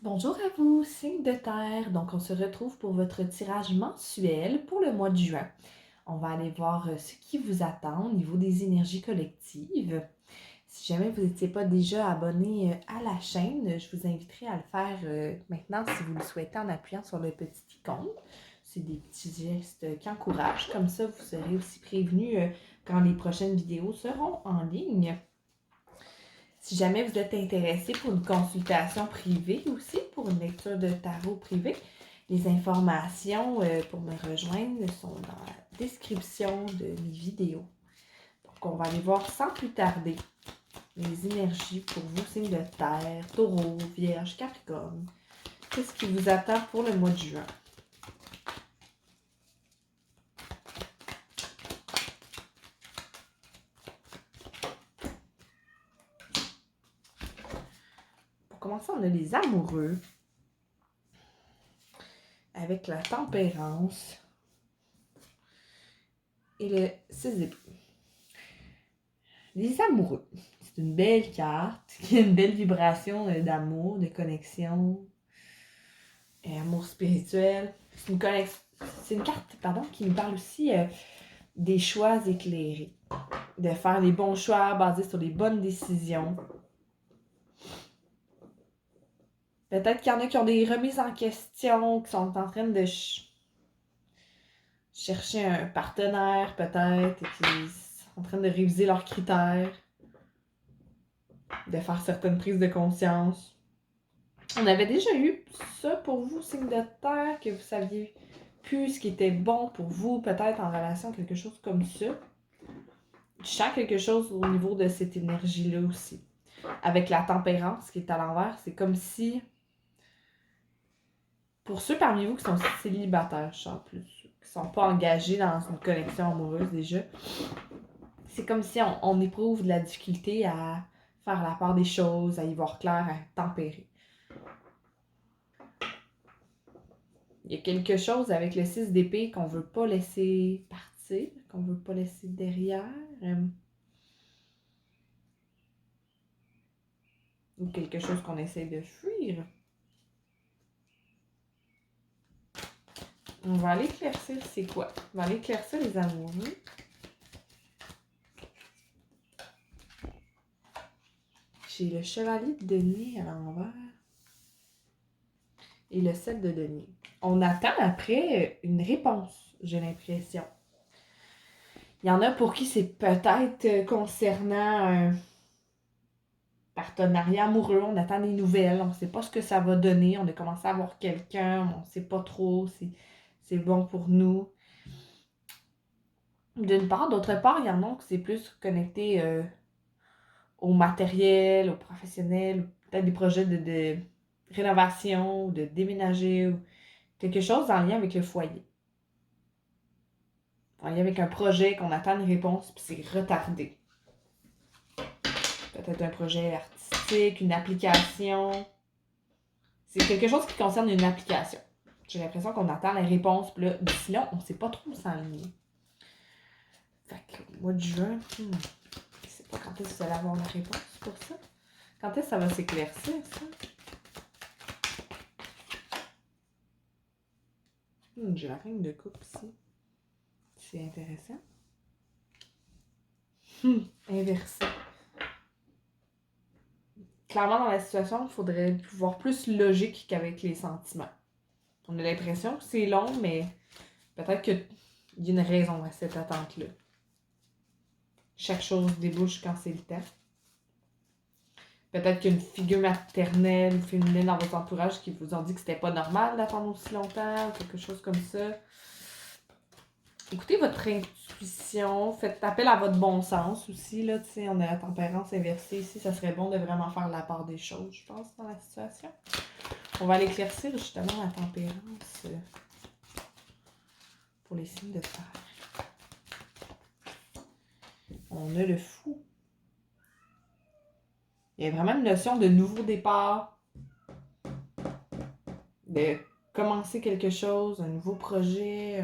Bonjour à vous, signe de terre. Donc, on se retrouve pour votre tirage mensuel pour le mois de juin. On va aller voir ce qui vous attend au niveau des énergies collectives. Si jamais vous n'étiez pas déjà abonné à la chaîne, je vous inviterai à le faire maintenant si vous le souhaitez en appuyant sur le petit icône. C'est des petits gestes qui encouragent. Comme ça, vous serez aussi prévenu quand les prochaines vidéos seront en ligne. Si jamais vous êtes intéressé pour une consultation privée aussi, pour une lecture de tarot privée, les informations pour me rejoindre sont dans la description de mes vidéos. Donc, on va aller voir sans plus tarder les énergies pour vous, signes de terre, taureau, vierge, capricorne. Qu'est-ce qui vous attend pour le mois de juin? Pour commencer, on a les amoureux avec la tempérance et le 6 d'épée. Les amoureux, c'est une belle carte qui a une belle vibration d'amour, de connexion, et amour spirituel. C'est une carte qui nous parle aussi des choix éclairés, de faire les bons choix basés sur les bonnes décisions. Peut-être qu'il y en a qui ont des remises en question, qui sont en train de chercher un partenaire peut-être, et qui sont en train de réviser leurs critères, de faire certaines prises de conscience. On avait déjà eu ça pour vous, signe de terre, que vous saviez plus ce qui était bon pour vous, peut-être en relation à quelque chose comme ça. Je sens quelque chose au niveau de cette énergie-là aussi. Avec la tempérance qui est à l'envers, c'est comme si, pour ceux parmi vous qui sont célibataires, je sens plus, qui ne sont pas engagés dans une connexion amoureuse déjà, c'est comme si on éprouve de la difficulté à faire la part des choses, à y voir clair, à tempérer. Il y a quelque chose avec le 6 d'épée qu'on veut pas laisser partir, qu'on veut pas laisser derrière. Ou quelque chose qu'on essaie de fuir. On va aller éclaircir c'est quoi? On va aller éclaircir les amoureux. J'ai le chevalier de denier à l'envers. Et le 7 de denier. On attend après une réponse, j'ai l'impression. Il y en a pour qui c'est peut-être concernant un partenariat amoureux. On attend des nouvelles. On ne sait pas ce que ça va donner. On a commencé à voir quelqu'un. On ne sait pas trop si c'est bon pour nous. D'une part. D'autre part, il y en a qui c'est plus connecté au matériel, au professionnel, peut-être des projets de rénovation, de déménager, ou quelque chose en lien avec le foyer. En lien avec un projet qu'on attend une réponse, puis c'est retardé. Peut-être un projet artistique, une application. C'est quelque chose qui concerne une application. J'ai l'impression qu'on attend la réponse, puis là, d'ici là, on ne sait pas trop où s'enligner. Fait que, au mois de juin, je ne sais pas quand est-ce que vous allez avoir la réponse pour ça. Quand est-ce que ça va s'éclaircir, ça? J'ai la reine de coupe ici. C'est intéressant. Inversé. Clairement, dans la situation, il faudrait voir plus logique qu'avec les sentiments. On a l'impression que c'est long, mais peut-être qu'il y a une raison à cette attente-là. Chaque chose débouche quand c'est le temps. Peut-être qu'il y a une figure maternelle ou féminine dans votre entourage qui vous ont dit que c'était pas normal d'attendre aussi longtemps, ou quelque chose comme ça. Écoutez votre intuition, faites appel à votre bon sens aussi. Là, on a la tempérance inversée ici. Ça serait bon de vraiment faire la part des choses, je pense, dans la situation. On va aller éclaircir justement la tempérance pour les signes de terre. On a le fou. Il y a vraiment une notion de nouveau départ, de commencer quelque chose, un nouveau projet,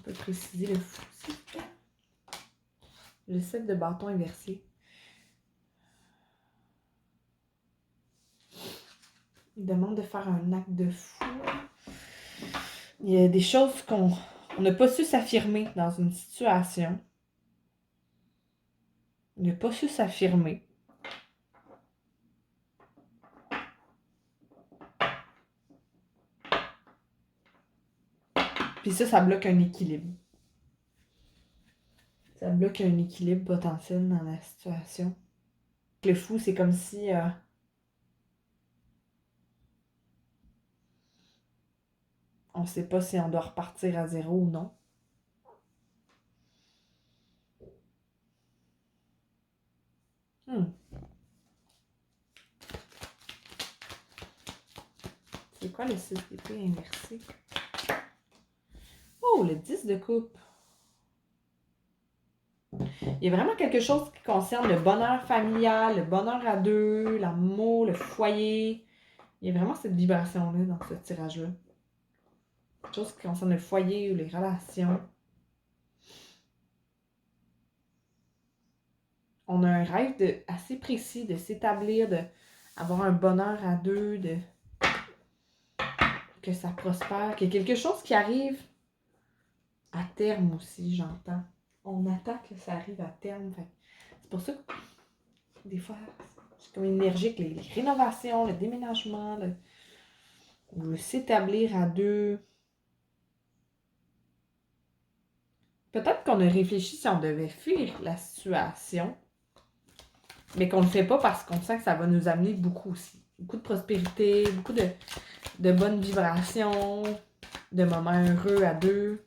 peut préciser le fou, s'il vous plaît. Le 7 de bâton inversé. Il demande de faire un acte de fou. Il y a des choses qu'on n'a pas su s'affirmer dans une situation. Il n'a pas su s'affirmer. Puis ça bloque un équilibre. Ça bloque un équilibre potentiel dans la situation. Le fou, c'est comme si on ne sait pas si on doit repartir à zéro ou non. C'est quoi le 6 d'épée inversé? Oh, le 10 de coupe. Il y a vraiment quelque chose qui concerne le bonheur familial, le bonheur à deux, l'amour, le foyer. Il y a vraiment cette vibration-là dans ce tirage-là. Quelque chose qui concerne le foyer ou les relations. On a un rêve assez précis de s'établir, d'avoir un bonheur à deux, que ça prospère, qu'il y a quelque chose qui arrive à terme aussi, j'entends. On attend que ça arrive à terme. C'est pour ça que des fois, c'est comme énergique, les rénovations, le déménagement, le s'établir à deux. Peut-être qu'on a réfléchi si on devait fuir la situation, mais qu'on ne le fait pas parce qu'on sent que ça va nous amener beaucoup aussi. Beaucoup de prospérité, beaucoup de bonnes vibrations, de moments heureux à deux.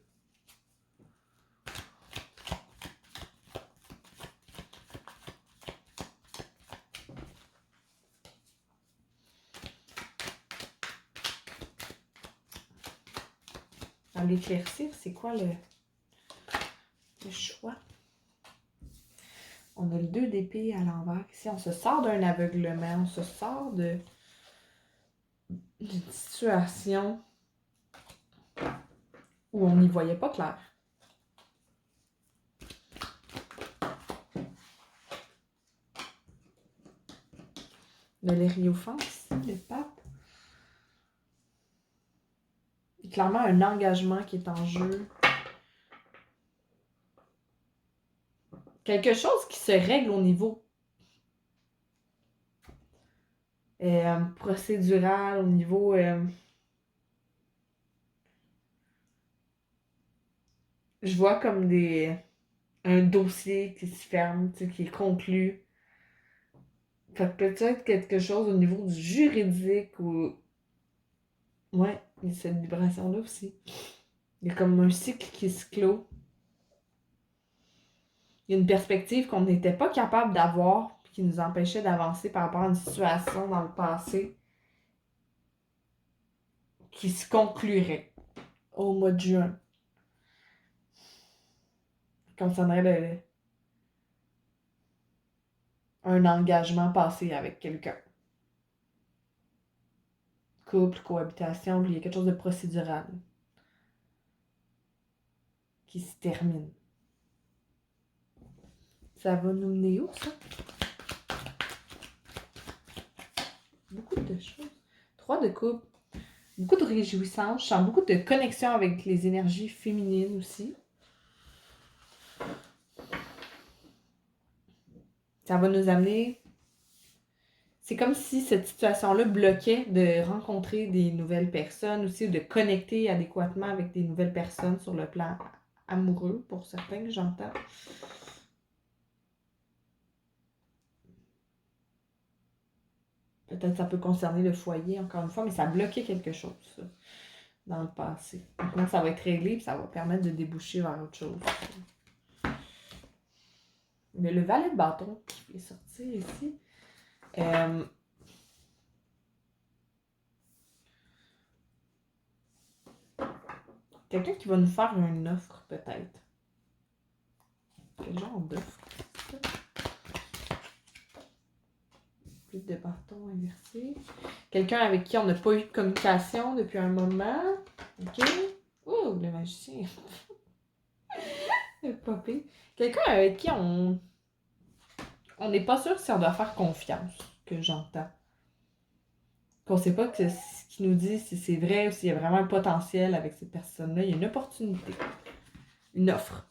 Dans l'éclaircir, c'est quoi le choix? On a le 2 d'épée à l'envers. Ici, on se sort d'un aveuglement, on se sort d'une situation où on n'y voyait pas clair. Le Lériophant ici, le pape. Il y a clairement un engagement qui est en jeu. Quelque chose qui se règle au niveau procédural, au niveau je vois comme un dossier qui se ferme, qui est conclu. Fait que peut-être quelque chose au niveau du juridique ou... Ouais, il y a cette vibration-là aussi. Il y a comme un cycle qui se clôt. Il y a une perspective qu'on n'était pas capable d'avoir puis qui nous empêchait d'avancer par rapport à une situation dans le passé qui se conclurait au mois de juin. Concernerait un engagement passé avec quelqu'un. Couple, cohabitation, puis il y a quelque chose de procédural qui se termine. Ça va nous mener où, ça? Beaucoup de choses. 3 de coupe. Beaucoup de réjouissance. Je sens beaucoup de connexion avec les énergies féminines aussi. Ça va nous amener... C'est comme si cette situation-là bloquait de rencontrer des nouvelles personnes aussi, ou de connecter adéquatement avec des nouvelles personnes sur le plan amoureux, pour certains que j'entends. Peut-être ça peut concerner le foyer, encore une fois, mais ça bloquait quelque chose, ça, dans le passé. Maintenant, ça va être réglé, puis ça va permettre de déboucher vers autre chose. Le valet de bâton qui est sorti ici. Quelqu'un qui va nous faire une offre, peut-être. Quel genre d'offre? Plus de bâton inversé. Quelqu'un avec qui on n'a pas eu de communication depuis un moment. OK. Oh, le magicien. pas pire. Quelqu'un avec qui on n'est pas sûr si on doit faire confiance, que j'entends. Qu'on sait pas que ce qu'il nous dit, si c'est vrai ou s'il y a vraiment un potentiel avec cette personne-là. Il y a une opportunité, une offre.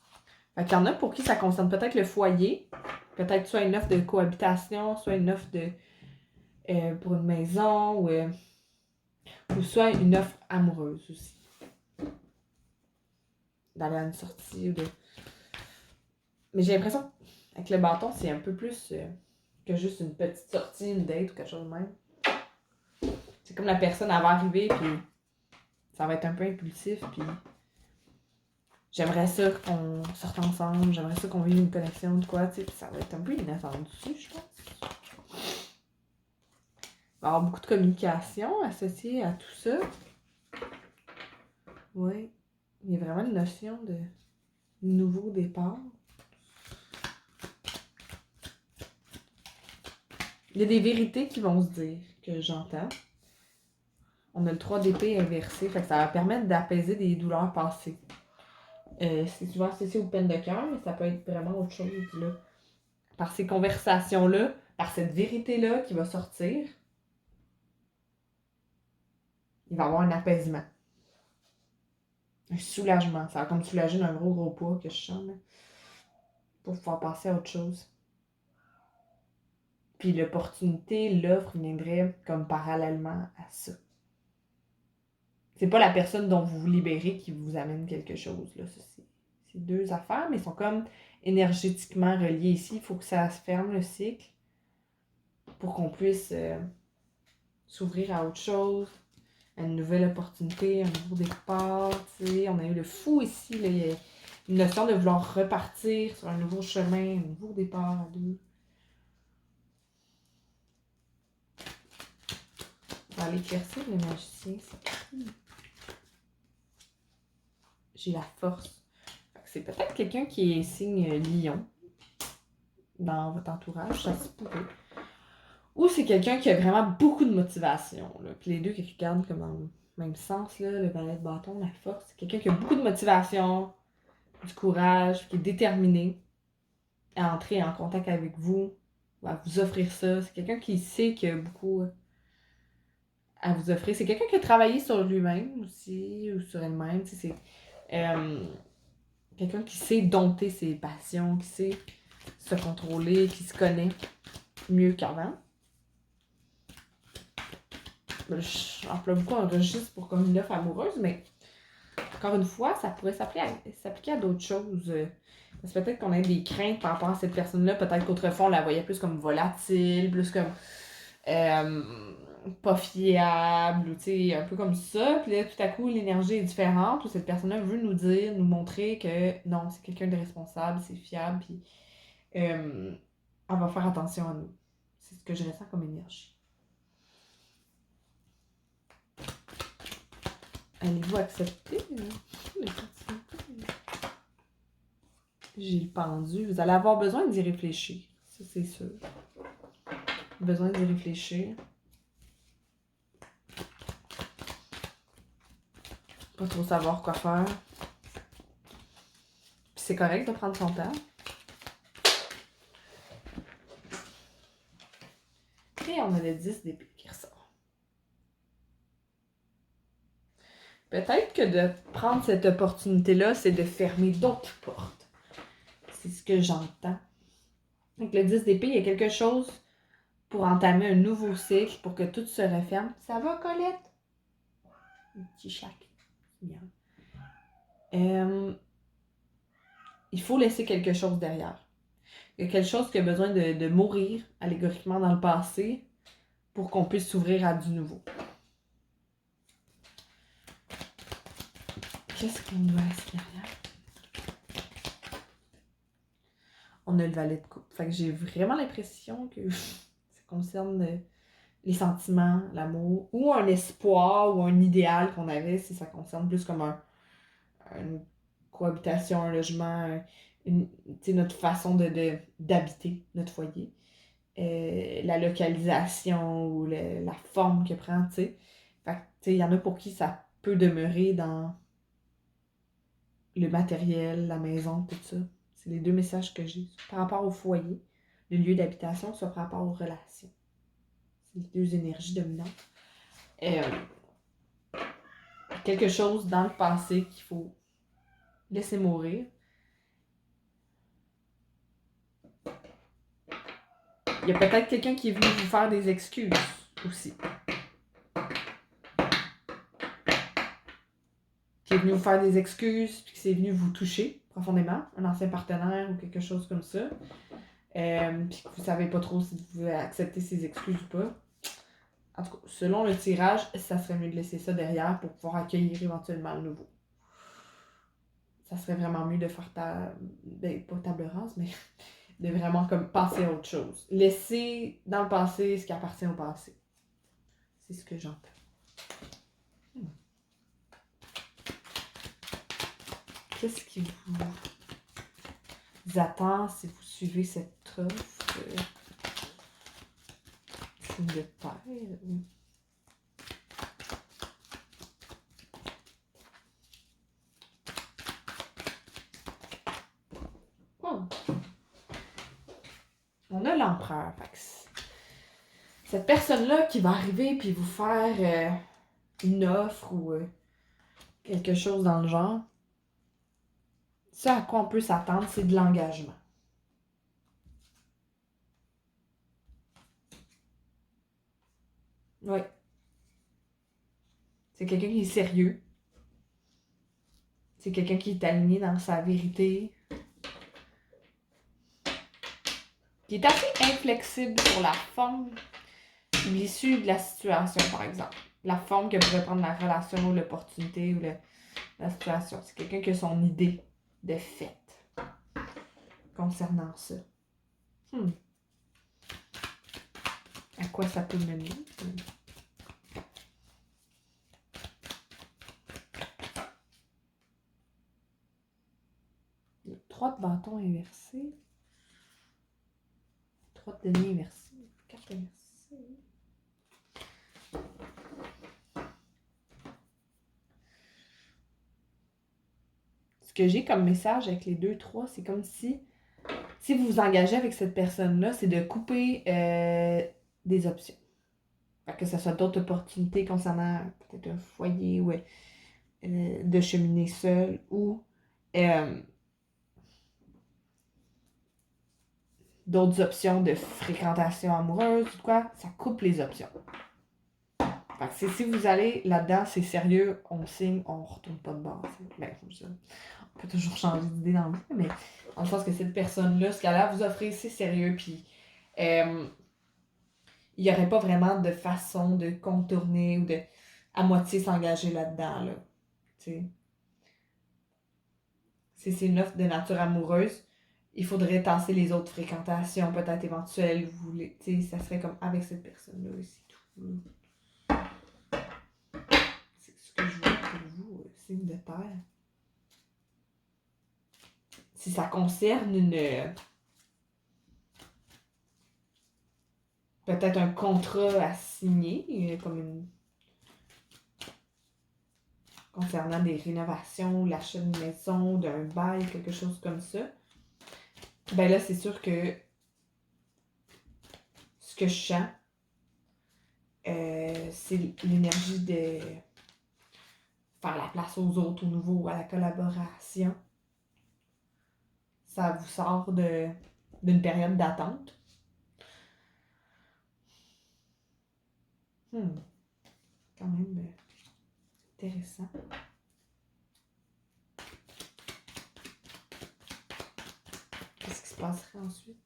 Fait qu'il y en a pour qui ça concerne peut-être le foyer, peut-être soit une offre de cohabitation, soit une offre pour une maison, ou soit une offre amoureuse aussi. D'aller à une sortie ou de... Mais j'ai l'impression qu'avec le bâton, c'est un peu plus que juste une petite sortie, une date ou quelque chose de même. C'est comme la personne, elle va arriver, puis ça va être un peu impulsif, puis j'aimerais ça qu'on sorte ensemble, j'aimerais ça qu'on vive une connexion de quoi, tu sais, ça va être un peu inattendu, je pense. Il va y avoir beaucoup de communication associée à tout ça. Oui, il y a vraiment une notion de nouveau départ. Il y a des vérités qui vont se dire, que j'entends. On a le 3 d'épée inversé, fait que ça va permettre d'apaiser des douleurs passées. C'est souvent associé aux peines de cœur, mais ça peut être vraiment autre chose, là. Par ces conversations-là, par cette vérité-là qui va sortir, il va y avoir un apaisement. Un soulagement. Ça va comme soulager d'un gros poids que je sens, là, pour pouvoir passer à autre chose. Puis l'opportunité, l'offre viendrait comme parallèlement à ça. C'est pas la personne dont vous vous libérez qui vous amène quelque chose, là. Ça, c'est deux affaires, mais ils sont comme énergétiquement reliés ici. Il faut que ça se ferme le cycle pour qu'on puisse s'ouvrir à autre chose, à une nouvelle opportunité, un nouveau départ. T'sais. On a eu le fou ici. Là. Il y a une notion de vouloir repartir sur un nouveau chemin, un nouveau départ à deux. Dans l'éclaircir, le magicien, c'est... J'ai la force. C'est peut-être quelqu'un qui est signe lion dans votre entourage, ça se pourrait. Ou c'est quelqu'un qui a vraiment beaucoup de motivation. Là. Puis les deux qui regardent comme dans le même sens, là, le valet de bâton, la force. C'est quelqu'un qui a beaucoup de motivation, du courage, qui est déterminé à entrer en contact avec vous, ou à vous offrir ça. C'est quelqu'un qui sait qu'il y a beaucoup à vous offrir. C'est quelqu'un qui a travaillé sur lui-même aussi, ou sur elle-même. C'est quelqu'un qui sait dompter ses passions, qui sait se contrôler, qui se connaît mieux qu'avant. J'emploie beaucoup un registre pour comme une offre amoureuse, mais encore une fois, ça pourrait s'appliquer à d'autres choses. Parce que peut-être qu'on a des craintes par rapport à cette personne-là. Peut-être qu'autrefois, on la voyait plus comme volatile, plus comme pas fiable, ou tu sais, un peu comme ça. Puis là, tout à coup, l'énergie est différente. Ou cette personne-là veut nous dire, nous montrer que non, c'est quelqu'un de responsable, c'est fiable, puis elle va faire attention à nous. C'est ce que je ressens comme énergie. Allez-vous accepter les sentiments? J'ai le pendu. Vous allez avoir besoin d'y réfléchir. Ça, c'est sûr. Besoin d'y réfléchir. Pas trop savoir quoi faire. Puis c'est correct de prendre son temps. Et on a le 10 d'épée qui ressort. Peut-être que de prendre cette opportunité-là, c'est de fermer d'autres portes. C'est ce que j'entends. Avec le 10 d'épée, il y a quelque chose pour entamer un nouveau cycle, pour que tout se referme. Ça va, Colette? Un petit chac. Il faut laisser quelque chose derrière. Il y a quelque chose qui a besoin de mourir allégoriquement dans le passé pour qu'on puisse s'ouvrir à du nouveau. Qu'est-ce qu'on doit laisser derrière? On a le valet de coupe. Fait que j'ai vraiment l'impression que ça concerne les sentiments, l'amour, ou un espoir, ou un idéal qu'on avait, si ça concerne plus comme une cohabitation, un logement, notre façon d'habiter notre foyer. La localisation ou la forme que prend, tu sais. Fait que, tu sais, il y en a pour qui ça peut demeurer dans le matériel, la maison, tout ça. C'est les deux messages que j'ai. Par rapport au foyer, le lieu d'habitation, soit par rapport aux relations. C'est les deux énergies dominantes. Quelque chose dans le passé qu'il faut laisser mourir. Il y a peut-être quelqu'un qui est venu vous faire des excuses aussi. Qui est venu vous faire des excuses, puis qui c'est venu vous toucher profondément, un ancien partenaire ou quelque chose comme ça. Puis que vous savez pas trop si vous pouvez accepter ses excuses ou pas. En tout cas, selon le tirage, ça serait mieux de laisser ça derrière pour pouvoir accueillir éventuellement le nouveau. Ça serait vraiment mieux de faire pas table rase, mais de vraiment comme passer à autre chose. Laisser dans le passé ce qui appartient au passé. C'est ce que j'entends. Qu'est-ce qui vous attend si vous suivez cette offre? Signe de terre. Oh. On a l'empereur. Cette personne-là qui va arriver puis vous faire une offre ou quelque chose dans le genre, ce à quoi on peut s'attendre, c'est de l'engagement. Oui. C'est quelqu'un qui est sérieux. C'est quelqu'un qui est aligné dans sa vérité. Qui est assez inflexible sur la forme ou l'issue de la situation, par exemple. La forme que pourrait prendre la relation ou l'opportunité ou la situation. C'est quelqu'un qui a son idée de fait concernant ça. À quoi ça peut mener? Le 3 de bâton inversé. 3 de denier inversé. 4 inversé. Ce que j'ai comme message avec les 2-3, c'est comme si vous vous engagez avec cette personne-là, c'est de couper des options. Que ce soit d'autres opportunités concernant peut-être un foyer ou de cheminer seul ou d'autres options de fréquentation amoureuse ou quoi, ça coupe les options. Fait que si vous allez là-dedans, c'est sérieux, on signe, on retourne pas de base. Ben, on peut toujours changer d'idée dans le vie, mais dans le sens que cette personne-là, ce qu'elle a à vous offrir, c'est sérieux, puis il n'y aurait pas vraiment de façon de contourner ou de à moitié s'engager là-dedans, là. T'sais. Si c'est une offre de nature amoureuse, il faudrait tasser les autres fréquentations, peut-être éventuelles, vous voulez, ça serait comme avec cette personne-là aussi, tout. C'est ce que je vois pour vous, signe de terre. Si ça concerne peut-être un contrat à signer, comme concernant des rénovations, l'achat d'une maison, d'un bail, quelque chose comme ça, ben là, c'est sûr que ce que je sens, c'est l'énergie de faire la place aux autres, au nouveau, à la collaboration. Ça vous sort d'une période d'attente. Quand même intéressant. Qu'est-ce qui se passerait ensuite?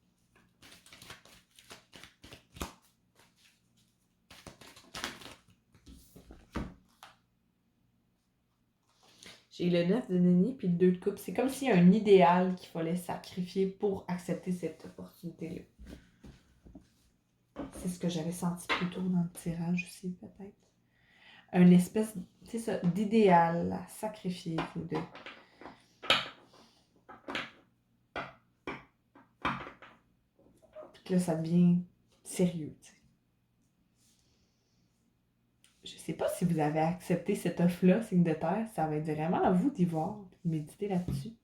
J'ai le 9 de denier puis le 2 de coupe. C'est comme s'il y a un idéal qu'il fallait sacrifier pour accepter cette opportunité-là. C'est ce que j'avais senti plus tôt dans le tirage aussi, peut-être. Une espèce, c'est ça, d'idéal à sacrifier ou de... Puis que là, ça devient sérieux, tu sais. Je sais pas si vous avez accepté cette offre-là, signe de terre. Ça va être vraiment à vous d'y voir, de méditer là-dessus.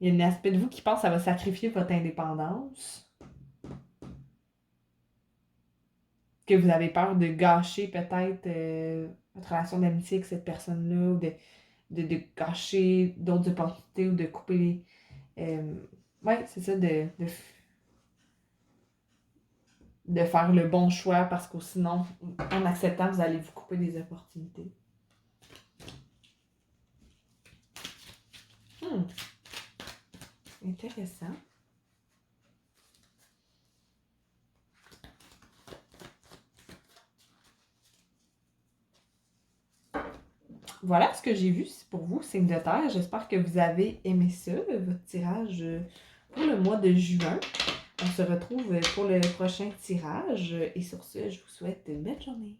Il y a un aspect de vous qui pense que ça va sacrifier votre indépendance. Que vous avez peur de gâcher peut-être votre relation d'amitié avec cette personne-là, ou de gâcher d'autres opportunités, ou de couper les... ouais, c'est ça, de faire le bon choix, parce que sinon, en acceptant, vous allez vous couper des opportunités. Intéressant. Voilà ce que j'ai vu pour vous, signe de terre. J'espère que vous avez aimé ça, votre tirage pour le mois de juin. On se retrouve pour le prochain tirage. Et sur ce, je vous souhaite une belle journée.